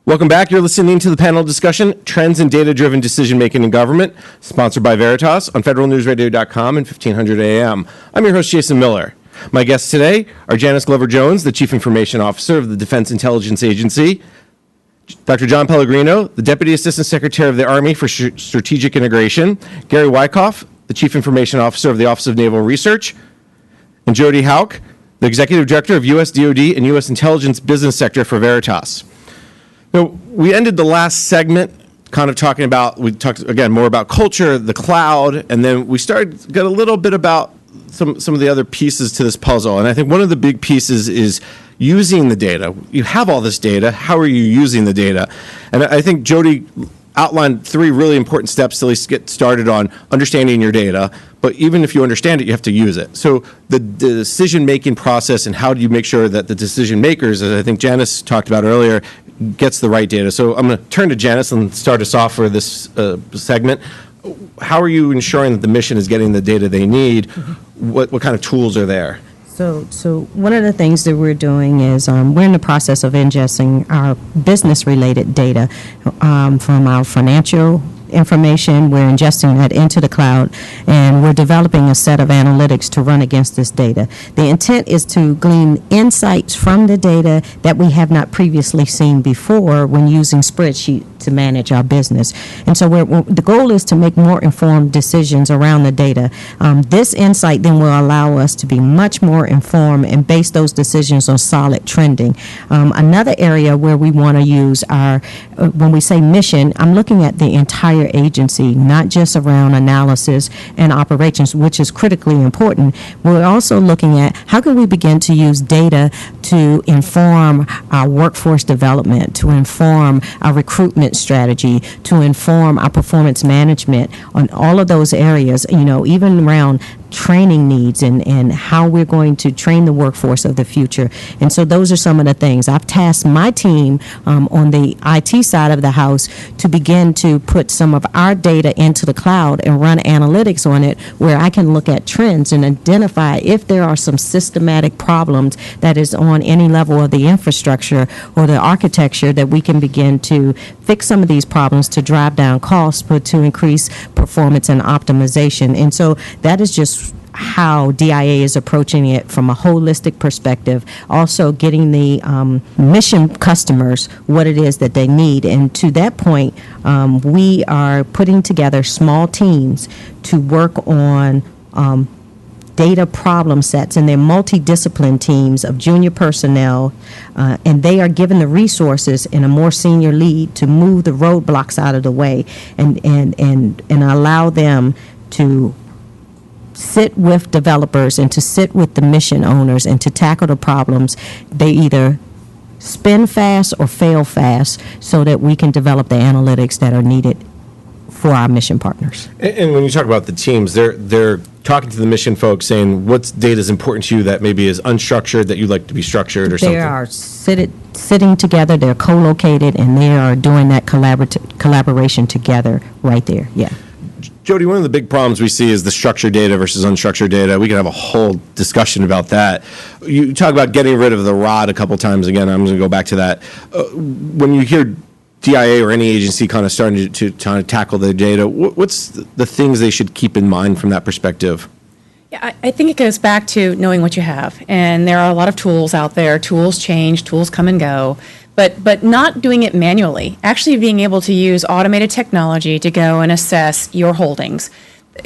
Welcome back. You're listening to the panel discussion, Trends in Data-Driven Decision-Making in Government, sponsored by Veritas on federalnewsradio.com and 1500 AM. I'm your host, Jason Miller. My guests today are Janice Glover-Jones, the Chief Information Officer of the Defense Intelligence Agency, Dr. John Pellegrino, the Deputy Assistant Secretary of the Army for Strategic Integration, Gary Wyckoff, the Chief Information Officer of the Office of Naval Research, and Jody Hauk, the Executive Director of U.S. DoD and U.S. Intelligence Business Sector for Veritas. Now, we ended the last segment kind of talking about, we talked again more about culture, the cloud, and then we got a little bit about some of the other pieces to this puzzle. And I think one of the big pieces is using the data. You have all this data. How are you using the data? And I think Jody outlined 3 really important steps to at least get started on understanding your data. But even if you understand it, you have to use it. So the decision-making process and how do you make sure that the decision makers, as I think Janice talked about earlier, gets the right data. So I'm going to turn to Janice and start us off for this segment. How are you ensuring that the mission is getting the data they need? What kind of tools are there? So one of the things that we're doing is we're in the process of ingesting our business-related data from our financial information. We're ingesting that into the cloud, and we're developing a set of analytics to run against this data. The intent is to glean insights from the data that we have not previously seen before when using spreadsheet to manage our business. And so the goal is to make more informed decisions around the data. This insight then will allow us to be much more informed and base those decisions on solid trending. Another area where we want to use when we say mission, I'm looking at the entire agency, not just around analysis and operations, which is critically important. We're also looking at how can we begin to use data to inform our workforce development, to inform our recruitment strategy, to inform our performance management on all of those areas, even around training needs and how we're going to train the workforce of the future. And so those are some of the things. I've tasked my team on the IT side of the house to begin to put some of our data into the cloud and run analytics on it where I can look at trends and identify if there are some systematic problems that is on any level of the infrastructure or the architecture that we can begin to fix some of these problems to drive down costs, but to increase performance and optimization. And so that is just how DIA is approaching it from a holistic perspective, also getting the mission customers what it is that they need. And to that point, we are putting together small teams to work on data problem sets, and they're multidiscipline teams of junior personnel, and they are given the resources and a more senior lead to move the roadblocks out of the way and allow them to sit with developers and to sit with the mission owners and to tackle the problems. They either spin fast or fail fast so that we can develop the analytics that are needed for our mission partners. And when you talk about the teams, they're talking to the mission folks saying what data is important to you that maybe is unstructured that you'd like to be structured or something. They are sitting together, they're co-located, and they are doing that collaboration together right there. Yeah. Jody, one of the big problems we see is the structured data versus unstructured data. We can have a whole discussion about that. You talk about getting rid of the rod a couple times. Again, I'm going to go back to that. When you hear DIA or any agency kind of starting to tackle the data, what's the things they should keep in mind from that perspective? Yeah, I think it goes back to knowing what you have. And there are a lot of tools out there. Tools change, tools come and go. But not doing it manually, actually being able to use automated technology to go and assess your holdings.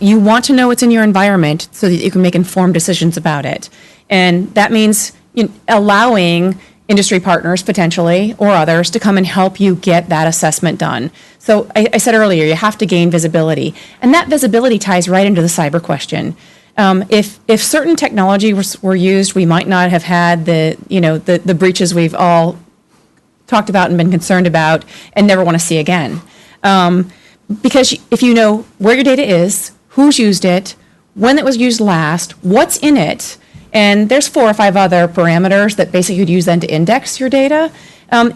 You want to know what's in your environment so that you can make informed decisions about it. And that means allowing industry partners potentially or others to come and help you get that assessment done. So I said earlier, you have to gain visibility. And that visibility ties right into the cyber question. If certain technology were used, we might not have had the breaches we've all talked about and been concerned about and never want to see again. Because if you know where your data is, who's used it, when it was used last, what's in it, and there's 4 or 5 other parameters that basically you'd use then to index your data,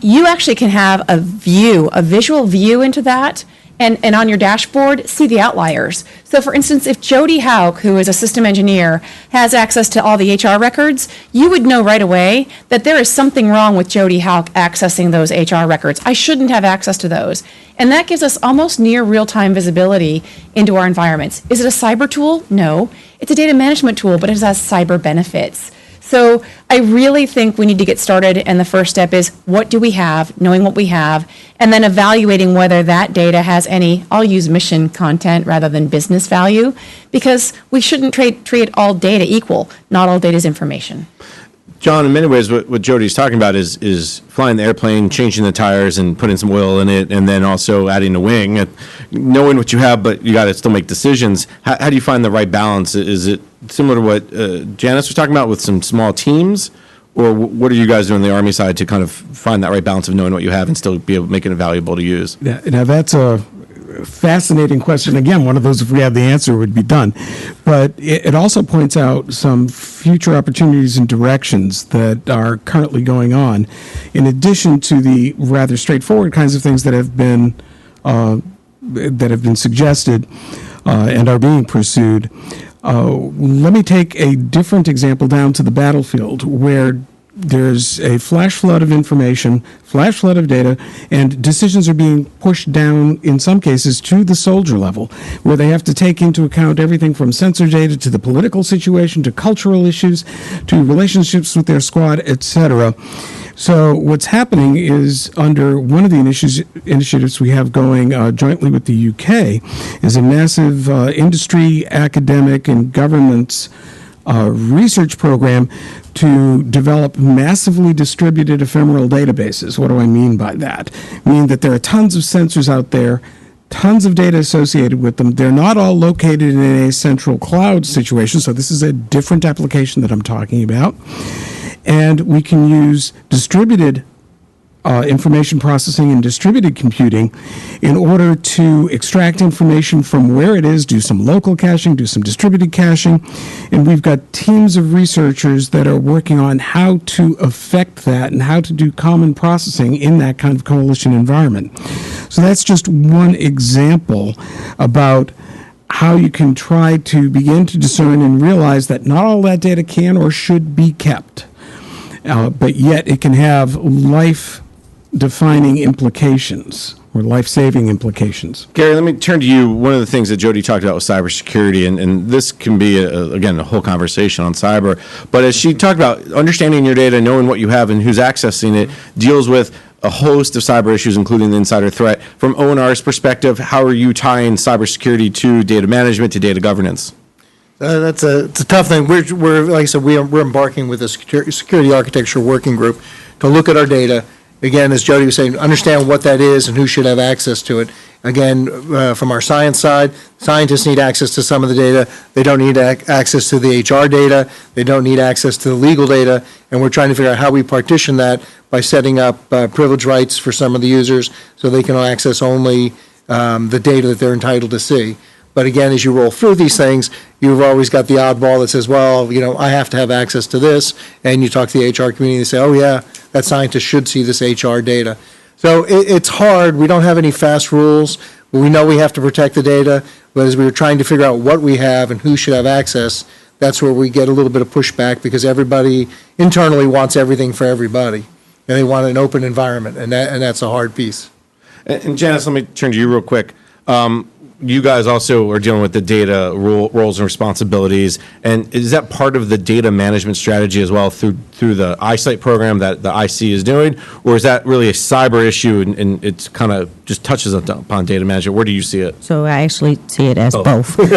you actually can have a visual view into that and on your dashboard, see the outliers. So for instance, if Jody Hauk, who is a system engineer, has access to all the HR records, you would know right away that there is something wrong with Jody Hauk accessing those HR records. I shouldn't have access to those. And that gives us almost near real-time visibility into our environments. Is it a cyber tool? No. It's a data management tool, but it has cyber benefits. So I really think we need to get started, and the first step is, what do we have, knowing what we have, and then evaluating whether that data has any, I'll use mission content rather than business value, because we shouldn't treat all data equal. Not all data is information. John, in many ways, what Jody's talking about is flying the airplane, changing the tires, and putting some oil in it, and then also adding a wing, and knowing what you have, but you got to still make decisions. How do you find the right balance? Is it similar to what Janice was talking about with some small teams, or what are you guys doing on the Army side to kind of find that right balance of knowing what you have and still be able to make it valuable to use? Yeah, now that's a fascinating question. Again, one of those, if we had the answer, would be done. But it also points out some future opportunities and directions that are currently going on, in addition to the rather straightforward kinds of things that have been suggested and are being pursued. Let me take a different example down to the battlefield, where there's a flash flood of information, flash flood of data, and decisions are being pushed down, in some cases, to the soldier level, where they have to take into account everything from sensor data to the political situation to cultural issues to relationships with their squad, etc. So what's happening is, under one of the initiatives we have going jointly with the UK, is a massive industry, academic, and government's research program to develop massively distributed ephemeral databases. What do I mean by that? I mean that there are tons of sensors out there, tons of data associated with them. They're not all located in a central cloud situation, so this is a different application that I'm talking about. And we can use distributed information processing and distributed computing in order to extract information from where it is, do some local caching, do some distributed caching, and we've got teams of researchers that are working on how to affect that and how to do common processing in that kind of coalition environment. So that's just one example about how you can try to begin to discern and realize that not all that data can or should be kept, but yet it can have life-defining implications or life-saving implications. Gary, let me turn to you. One of the things that Jody talked about was cybersecurity, and this can be, again, a whole conversation on cyber. But as she talked about understanding your data, knowing what you have and who's accessing it, deals with a host of cyber issues, including the insider threat. From ONR's perspective, how are you tying cybersecurity to data management, to data governance? It's a tough thing. We're like I said, we're embarking with a security architecture working group to look at our data. Again, as Jody was saying, understand what that is and who should have access to it. Again, from our science side, scientists need access to some of the data. They don't need access to the HR data. They don't need access to the legal data. And we're trying to figure out how we partition that by setting up privilege rights for some of the users so they can access only the data that they're entitled to see. But again, as you roll through these things, you've always got the oddball that says, well, I have to have access to this. And you talk to the HR community and they say, oh, yeah, that scientist should see this HR data. So it's hard. We don't have any fast rules. We know we have to protect the data. But as we were trying to figure out what we have and who should have access, that's where we get a little bit of pushback, because everybody internally wants everything for everybody. And they want an open environment. And that's a hard piece. And Janice, let me turn to you real quick. You guys also are dealing with the data roles and responsibilities, and is that part of the data management strategy as well through the iSight program that the IC is doing, or is that really a cyber issue and it's kind of just touches upon data management? Where do you see it? So I actually see it as both. We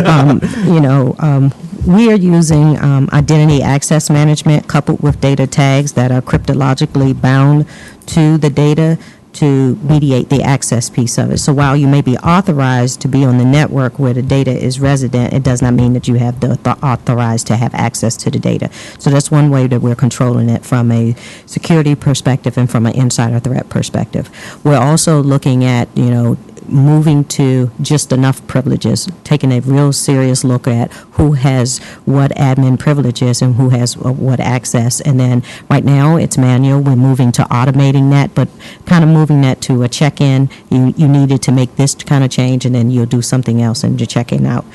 are using identity access management coupled with data tags that are cryptologically bound to the data to mediate the access piece of it. So while you may be authorized to be on the network where the data is resident, it does not mean that you have the authorized to have access to the data. So that's one way that we're controlling it from a security perspective and from an insider threat perspective. We're also looking at, moving to just enough privileges, taking a real serious look at who has what admin privileges and who has what access. And then right now it's manual. We're moving to automating that, but kind of moving that to a check-in. You needed to make this kind of change, and then you'll do something else and you're checking out.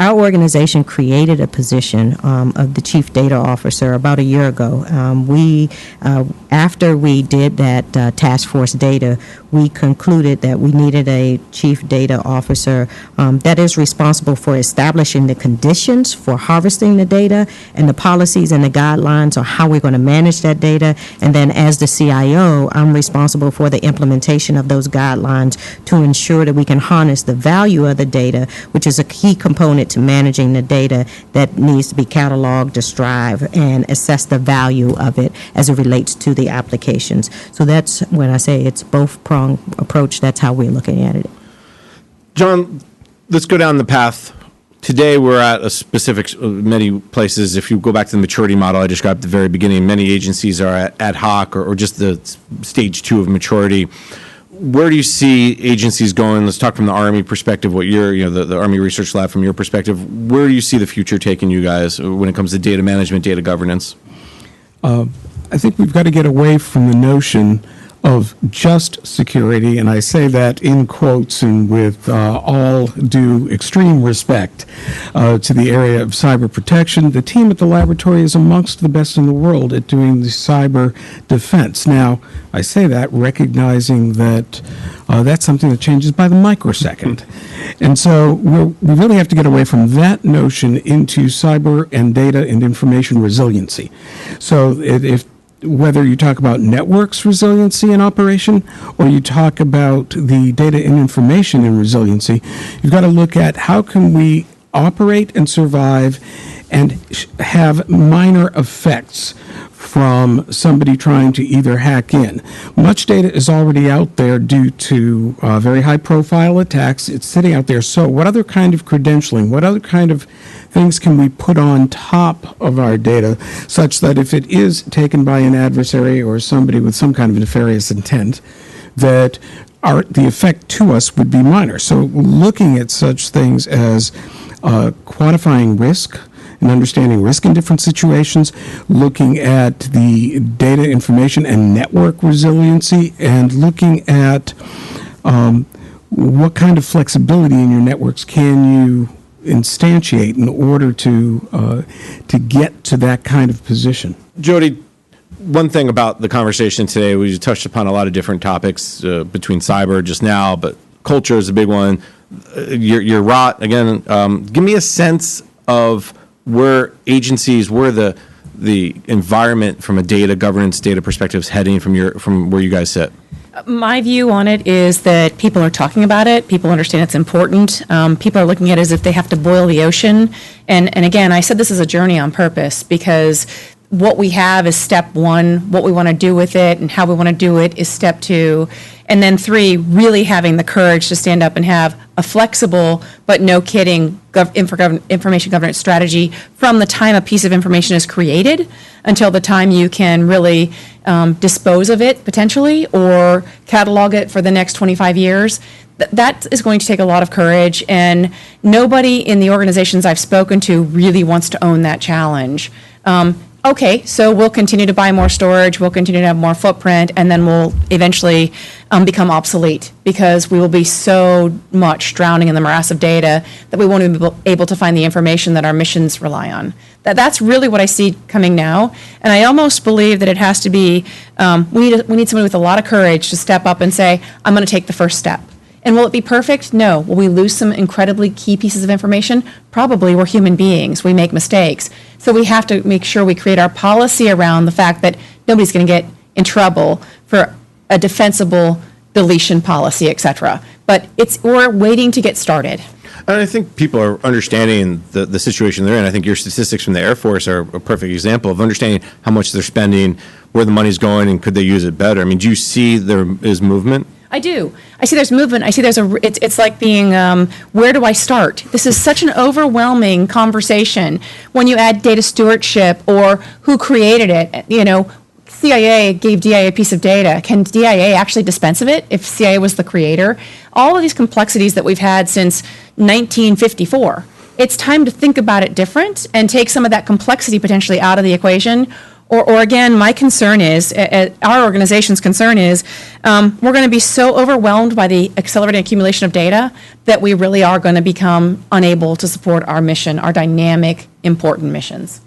Our organization created a position of the Chief Data Officer about a year ago. After we did that task force data, we concluded that we needed a Chief Data Officer that is responsible for establishing the conditions for harvesting the data and the policies and the guidelines on how we're going to manage that data. And then as the CIO, I'm responsible for the implementation of those guidelines to ensure that we can harness the value of the data, which is a key component to managing the data that needs to be cataloged, described, and assess the value of it as it relates to the applications. So that's when I say it's both-pronged approach, that's how we're looking at it. John, let's go down the path. Today we're at a specific, many places, if you go back to the maturity model I described at the very beginning, many agencies are at ad hoc or just the stage 2 of maturity. Where do you see agencies going? Let's talk from the Army perspective, what the Army Research Lab from your perspective. Where do you see the future taking you guys when it comes to data management, data governance? I think we've got to get away from the notion of just security, and I say that in quotes and with all due extreme respect to the area of cyber protection. The team at the laboratory is amongst the best in the world at doing the cyber defense. Now, I say that recognizing that that's something that changes by the microsecond. And so we really have to get away from that notion into cyber and data and information resiliency. So if whether you talk about networks resiliency and operation or you talk about the data and information and resiliency, you've got to look at how can we operate and survive and have minor effects from somebody trying to either hack in. Much data is already out there due to very high-profile attacks. It's sitting out there. So what other kind of credentialing, what other kind of things can we put on top of our data such that if it is taken by an adversary or somebody with some kind of nefarious intent, that the effect to us would be minor? So looking at such things as quantifying risk, and understanding risk in different situations, looking at the data information and network resiliency, and looking at what kind of flexibility in your networks can you instantiate in order to get to that kind of position. Jody, one thing about the conversation today, we touched upon a lot of different topics between cyber just now, but culture is a big one. Your ROT, again, give me a sense of where agencies, where the environment from a data governance, data perspective is heading from where you guys sit. My view on it is that people are talking about it. People understand it's important. People are looking at it as if they have to boil the ocean. And again, I said this is a journey on purpose because what we have is step 1. What we want to do with it and how we want to do it is step 2. And then 3, really having the courage to stand up and have a flexible, but no kidding, information governance strategy from the time a piece of information is created until the time you can really dispose of it potentially or catalog it for the next 25 years. That is going to take a lot of courage, and nobody in the organizations I've spoken to really wants to own that challenge. Okay, so we'll continue to buy more storage, we'll continue to have more footprint, and then we'll eventually become obsolete because we will be so much drowning in the morass of data that we won't even be able to find the information that our missions rely on. That's really what I see coming now, and I almost believe that it has to be, we need somebody with a lot of courage to step up and say, I'm going to take the first step. And will it be perfect? No. Will we lose some incredibly key pieces of information? Probably. We're human beings. We make mistakes. So we have to make sure we create our policy around the fact that nobody's going to get in trouble for a defensible deletion policy, et cetera. But we're waiting to get started. And I think people are understanding the situation they're in. I think your statistics from the Air Force are a perfect example of understanding how much they're spending, where the money's going, and could they use it better. I mean, do you see there is movement? I do. I see there's movement. I see it's like being, where do I start? This is such an overwhelming conversation when you add data stewardship or who created it, CIA gave DIA a piece of data, can DIA actually dispense of it if CIA was the creator? All of these complexities that we've had since 1954. It's time to think about it different and take some of that complexity potentially out of the equation. Or again, my concern is, our organization's concern is, we're going to be so overwhelmed by the accelerated accumulation of data that we really are going to become unable to support our mission, our dynamic, important missions.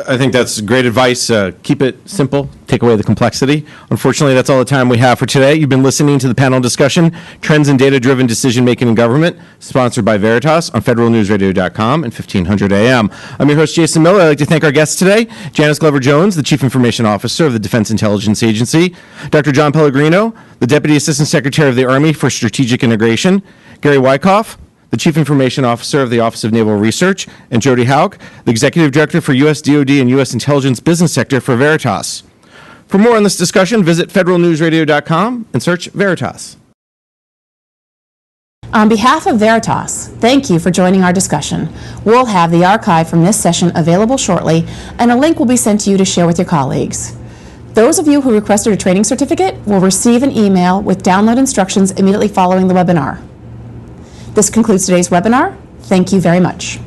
I think that's great advice. Keep it simple, take away the complexity. Unfortunately, that's all the time we have for today. You've been listening to the panel discussion, Trends in Data-Driven Decision-Making in Government, sponsored by Veritas on federalnewsradio.com and 1500 AM. I'm your host, Jason Miller. I'd like to thank our guests today, Janice Glover-Jones, the Chief Information Officer of the Defense Intelligence Agency, Dr. John Pellegrino, the Deputy Assistant Secretary of the Army for Strategic Integration, Gary Wyckoff, the Chief Information Officer of the Office of Naval Research, and Jody Hauk, the Executive Director for U.S. DoD and U.S. Intelligence Business Sector for Veritas. For more on this discussion, visit federalnewsradio.com and search Veritas. On behalf of Veritas, thank you for joining our discussion. We'll have the archive from this session available shortly, and a link will be sent to you to share with your colleagues. Those of you who requested a training certificate will receive an email with download instructions immediately following the webinar. This concludes today's webinar. Thank you very much.